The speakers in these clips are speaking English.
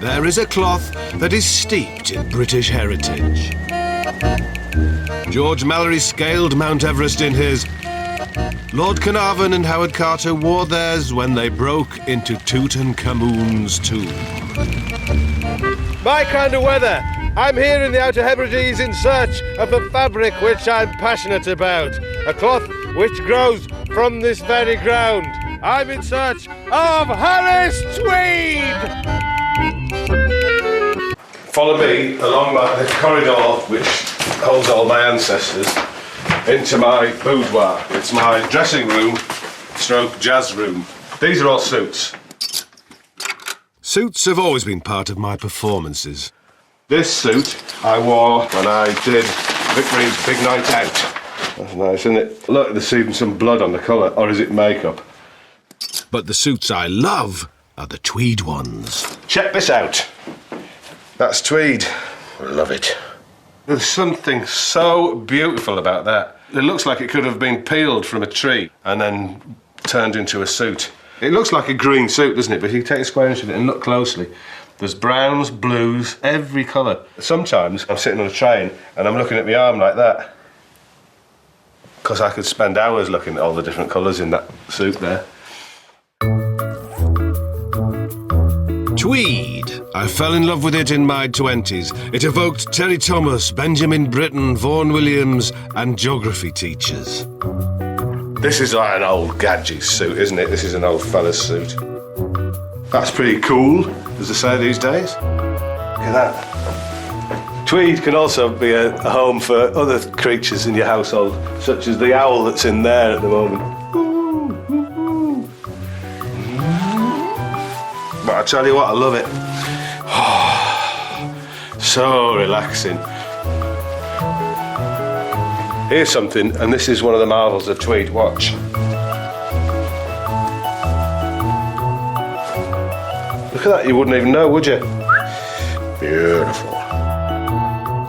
there is a cloth that is steeped in British heritage. George Mallory scaled Mount Everest in his. Lord Carnarvon and Howard Carter wore theirs when they broke into Tutankhamun's tomb. My kind of weather. I'm here in the Outer Hebrides in search of the fabric which I'm passionate about. A cloth which grows from this very ground. I'm in search of Harris Tweed! Follow me along the corridor which holds all my ancestors into my boudoir. It's my dressing room stroke jazz room. These are all suits. Suits have always been part of my performances. This suit I wore when I did Vic Reeves' Big Night Out. That's nice, isn't it? Look, there's even some blood on the colour, or is it makeup? But the suits I love are the tweed ones. Check this out. That's tweed. I love it. There's something so beautiful about that. It looks like it could have been peeled from a tree and then turned into a suit. It looks like a green suit, doesn't it? But if you take a square inch of it and look closely, there's browns, blues, every colour. Sometimes I'm sitting on a train and I'm looking at my arm like that. Because I could spend hours looking at all the different colours in that suit there. Tweed. I fell in love with it in my 20s. It evoked Terry Thomas, Benjamin Britten, Vaughan Williams and geography teachers. This is like an old gadget suit, isn't it? This is an old fella's suit. That's pretty cool, as they say these days. Look at that. Tweed can also be a home for other creatures in your household, such as the owl that's in there at the moment. But I tell you what, I love it. Oh, so relaxing. Here's something, and this is one of the marvels of tweed. Watch. Look at that, you wouldn't even know, would you? Beautiful.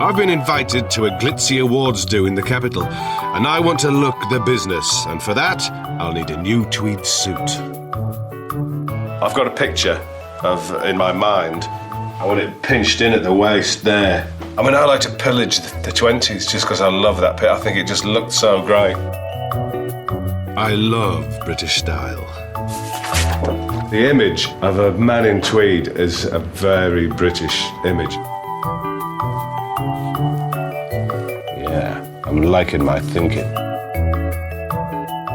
I've been invited to a glitzy awards do in the capital, and I want to look the business, and for that, I'll need a new tweed suit. I've got a picture of, in my mind, I want it pinched in at the waist there. I mean, I like to pillage the 20s just because I love that pit. I think it just looked so great. I love British style. The image of a man in tweed is a very British image. Yeah, I'm liking my thinking.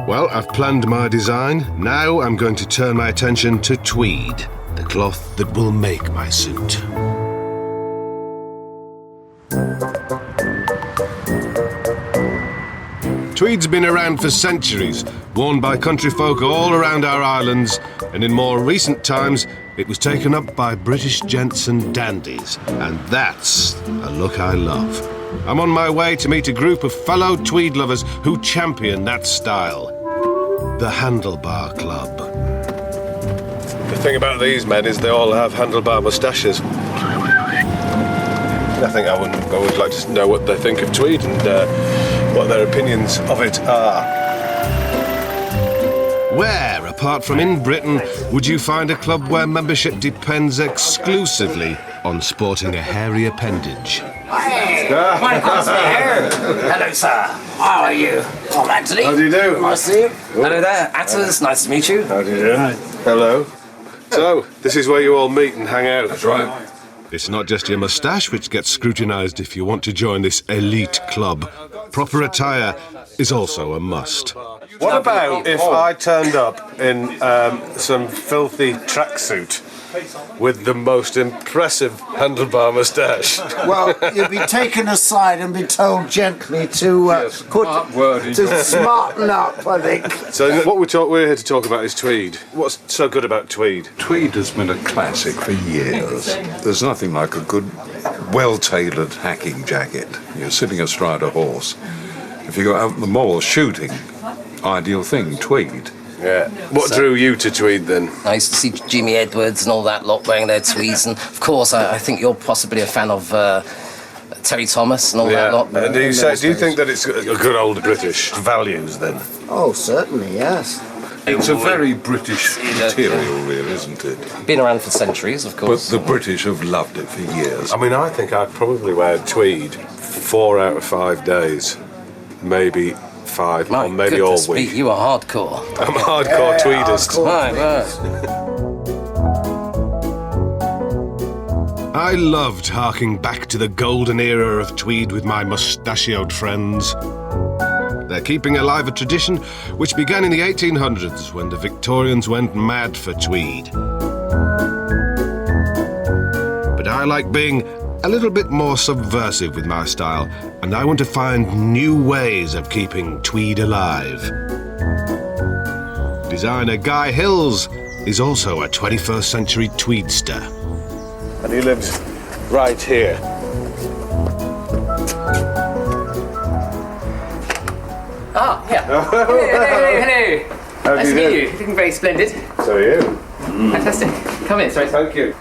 Well, I've planned my design. Now I'm going to turn my attention to tweed, the cloth that will make my suit. Tweed's been around for centuries, worn by country folk all around our islands, and in more recent times, it was taken up by British gents and dandies, and that's a look I love. I'm on my way to meet a group of fellow tweed lovers who champion that style. The Handlebar Club. The thing about these men is they all have handlebar moustaches. I think I would like to know what they think of tweed and what their opinions of it are. Where, apart from in Britain, would you find a club where membership depends exclusively on sporting a hairy appendage? Hey, my fancy hair. Hello, sir. How are you? I'm Anthony. How do you do? Nice to see you. Hello there, actors. Nice to meet you. How do you do? Hello. So, this is where you all meet and hang out. That's right. It's not just your moustache which gets scrutinised if you want to join this elite club. Proper attire is also a must. What about if I turned up in some filthy tracksuit with the most impressive handlebar moustache? Well, you'd be taken aside and be told gently to smarten up, I think. So what we're here to talk about is tweed. What's so good about tweed? Tweed has been a classic for years. There's nothing like a good, well-tailored hacking jacket. You're sitting astride a horse. If you go out in the mall shooting, ideal thing, tweed. Yeah. What drew you to tweed then? I used to see Jimmy Edwards and all that lot wearing their tweeds, and of course, I think you're possibly a fan of Terry Thomas and all that lot. And do you think that it's a good old British values then? Oh, certainly, yes. It's a very British material, really, isn't it? Been around for centuries, of But course. the British have loved it for years. I mean, I think I'd probably wear tweed 4 out of 5 days. Maybe 5, My or maybe goodness all week. me, you are hardcore. I'm a hardcore tweedist. My word. I loved harking back to the golden era of tweed with my mustachioed friends. They're keeping alive a tradition which began in the 1800s when the Victorians went mad for tweed. But I like being a little bit more subversive with my style, and I want to find new ways of keeping tweed alive. Designer Guy Hills is also a 21st century tweedster. And he lives right here. Ah, yeah. Hello. How Nice do to you meet do? you. Looking very splendid. So are you. Fantastic. Come in, sorry. Thank you.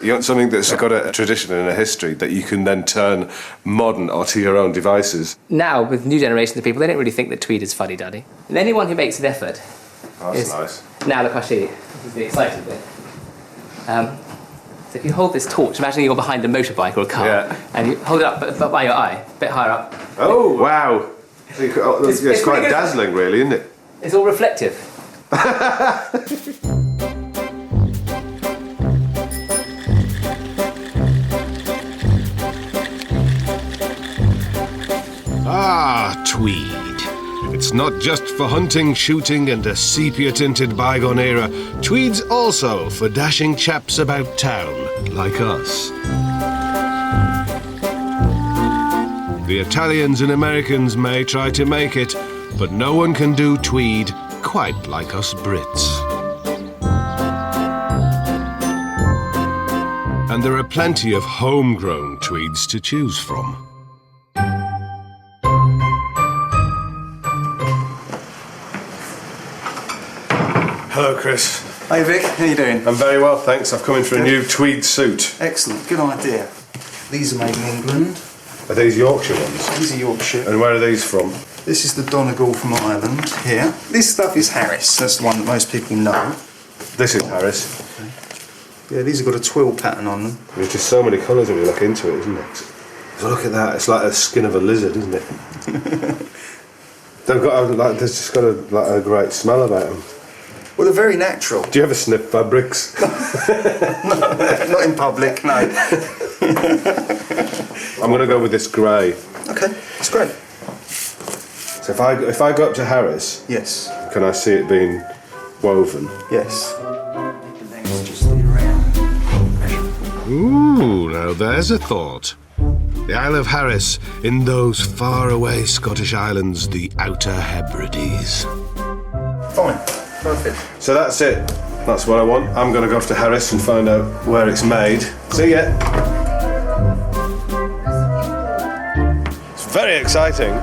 You want something that's got a tradition and a history that you can then turn modern or to your own devices. Now, with new generations of people, they don't really think that tweed is fuddy-duddy. And anyone who makes an effort Oh, that's is... nice. Now, look, I'll show you. This is the exciting bit. So if you hold this torch, imagine you're behind a motorbike or a car, Yeah. and you hold it up by your eye, a bit higher up. Oh, wow. It's it's quite pretty good. dazzling, really, isn't it? It's all reflective. Ah, tweed. It's not just for hunting, shooting, and a sepia-tinted bygone era. Tweed's also for dashing chaps about town, like us. The Italians and Americans may try to make it, but no one can do tweed quite like us Brits. And there are plenty of homegrown tweeds to choose from. Hello, Chris. Hey Vic, how you doing? I'm very well, thanks. I've come in for a new tweed suit. Excellent, good idea. These are made in England. Are these Yorkshire ones? These are Yorkshire. And where are these from? This is the Donegal from Ireland here. This stuff is Harris, that's the one that most people know. This is Harris. Yeah, these have got a twill pattern on them. There's just so many colours when you look into it, isn't it? Look at that, it's like the skin of a lizard, isn't it? They've got there's just got a great smell about them. Well, they're very natural. Do you ever sniff fabrics? Not in public, no. I'm going to go with this grey. Okay, it's great. So if I go up to Harris, Yes, can I see it being woven? yes. Ooh, now there's a thought. The Isle of Harris, in those faraway Scottish islands, the Outer Hebrides. Fine, perfect. So that's it. That's what I want. I'm going to go off to Harris and find out where it's made. See ya. It's very exciting.